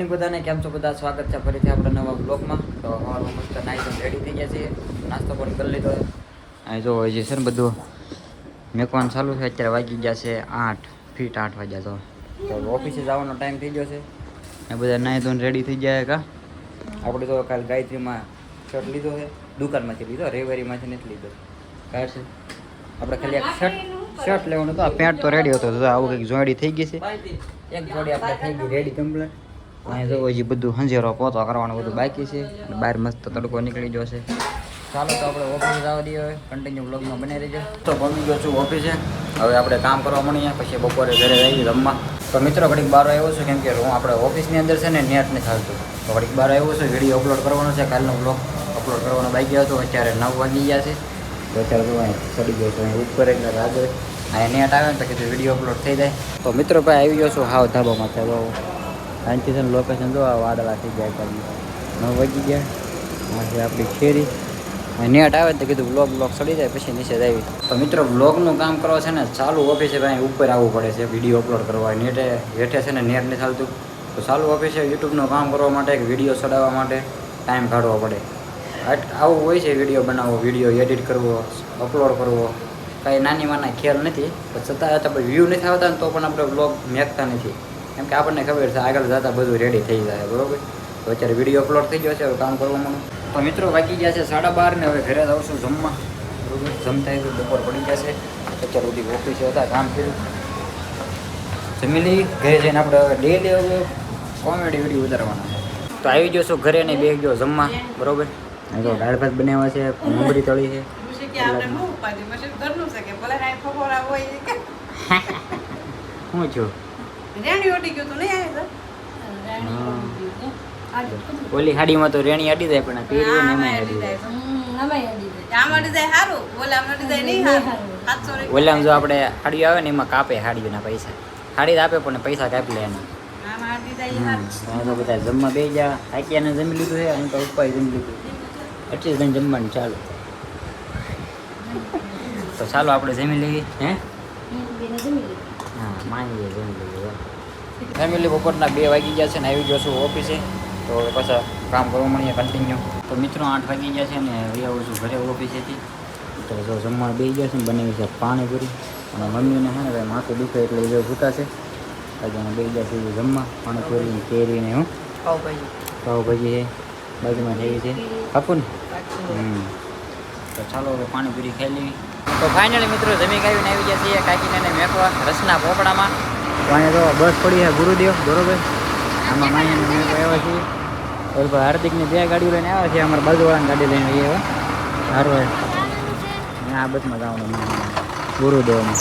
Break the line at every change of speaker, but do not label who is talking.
બધાને કેમ છો? બધા સ્વાગત છે ફરીથી આપણા નવા બ્લોગમાં. તો સવારમાં મસ્ત નાઈ રેડી થઈ ગયા છીએ, નાસ્તો પણ કરી લીધો. અહીં જો હજી છે ને બધું મેકવાનું ચાલુ છે. અત્યારે વાગી ગયા છે 8 વાગ્યા. તો ઓફિસે જવાનો ટાઈમ થઈ ગયો છે. એ બધા નાઈ ધોઈને રેડી થઈ ગયા કા. આપણે તો કાલે ગાયત્રીમાં શર્ટ લીધો છે, દુકાનમાંથી લીધો, રવિવારીમાંથી નથી લીધો. કાંઈ છે આપણે ખાલી એક શર્ટ લેવાનું હતું. આ પેન્ટ તો રેડી હતો, આવું કંઈક જોડી થઈ ગઈ છે. એક જોડી આપણે થઈ ગઈ રેડી કમ્પ્લીટ. અહીં જો હજી બધું હંજેરો પોતો કરવાનું બધું બાકી છે અને બહાર મસ્ત તડકો નીકળી ગયો છે. ચાલો તો આપણે ઓફિસે જવા દઈએ, હવે કન્ટિન્યુ બ્લોગમાં બની રહેજો. તો પહોંચી ગયો છું ઓફિસે. હવે આપણે કામ કરવા મળીએ, પછી બપોરે ઘરે જઈએ રમવા. તો મિત્રો ઘડીક બહાર આવ્યો છું, કેમ કે હું આપણે ઓફિસની અંદર છે ને નેટ નથી ચાલતું. તો ઘડીક બહાર આવ્યો છું, વિડીયો અપલોડ કરવાનો છે. કાલનો બ્લોગ અપલોડ કરવાનો બાકી હતો. અત્યારે 9 વાગી ગયા છે. તો અત્યારે તો અહીં ચડી ગયો છું, અહીં ઉપર એટલે આગળ અહીં નેટ આવે ને તો કીધું વિડીયો અપલોડ થઈ જાય. તો મિત્રો ભાઈ આવી ગયો છું હાવ ધાબામાં. ચાલો અહીંથી છે ને લોકેશન જો આ વાદળા થઈ ગયા, અત્યારે 9 વાગી ગયા. આથી આપણી શેરી નેટ આવે તો કીધું બ્લોગ ચડી જાય પછી નીચે જ આવી. તો મિત્રો બ્લોગનું કામ કરવા છે ને ચાલુ ઓફિસે ભાઈ ઉપર આવવું પડે છે વિડીયો અપલોડ કરવા. હેઠે છે ને નેટ નથી ચાલતું. તો ચાલુ ઓફિસે યુટ્યુબનું કામ કરવા માટે, વિડીયો ચડાવવા માટે ટાઈમ કાઢવો પડે. આવું હોય છે, વિડીયો બનાવવો, વિડીયો એડિટ કરવો, અપલોડ કરવો. કાંઈ નાની માના ખ્યાલ નથી, પણ છતાં આપણે વ્યૂ નથી આવતા ને તો પણ આપણે બ્લોગ મેકતા નથી. કેમ કે આપણને ખબર છે આગળ જતાં બધું રેડી થઈ જાય, બરાબર. તો અત્યારે વિડીયો અપલોડ થઈ ગયો છે, હવે કામ કરવામાં. તો મિત્રો વાગી ગયા છે 12:30 ને હવે ઘરે જાઉં છું જમવા, બરાબર. જમતા બપોર પડી જશે. અત્યાર સુધી ઓફિસે હતા, કામ કર્યું, જમી લઈ. ઘરે જઈને આપણે ડેલી હવે કોમેડી વિડીયો ઉતારવાના છે. તો આવી ગયો છું ઘરે ને બેસી ગયો જમવા, બરાબર. તો દાળ ભાત બનાવ્યા છે, મમરી તળી છે. શું છું ઓલી હાડીમાં તો રેણી અડી જાય, પણ પહેરી ને એમાં અડી જાય. ઓલામાં જો આપણે હાડી આવે ને એમાં કાપે હાડીઓના પૈસા. હાડી આપે પણ પૈસા કાપી લે એના. તો બધા જમવા બે ગયા, હાકિયાને જમી લીધું છે, અહીં તો ઉપર જમી લીધું. એટલી જ જમવાનું ચાલુ. તો ચાલો આપણે જમી લઈએ. હે હા માની જમી લઈએ. ફેમિલી બપોરના 2 વાગી ગયા છે ને આવી ગયો છું ઓફિસે. તો પાછા કામ કરવા મળીએ કન્ટિન્યુ. તો મિત્રો 8 વાગી ગયા છે ને આવી આવું છું ઘરે ઓફિસેથી. તો જો જમવા બેસી ગયા છે ને બનાવી છે પાણીપુરી. અને મમ્મીને છે ને ભાઈ માથું દુખે એટલે એ જો ભૂકા છે. આજે બેસી ગયા છે જમવા. પાણીપુરી કેરીને હું પાવભાજી છે બાજુમાં થઈ છે. આપું ને તો ચાલો હવે પાણીપુરી ખાઈ લેવી. તો ફાઇનલી મિત્રો જમી ખાઈને આવી ગયા છીએ કાકીને મેકવા રસના પોપડામાં. તો અહીંયા તો બસ પડી છે ગુરુદેવ, બરોબર. આમાં માયાને મેકવા આવ્યા છીએ. બરોબર હાર્દિકની 2 ગાડીઓ લઈને આવ્યા છે. અમારા બાજુવાળાની ગાડી લઈને આવીએ સારું. આ બસમાં જવાનું ગુરુદેવમાં.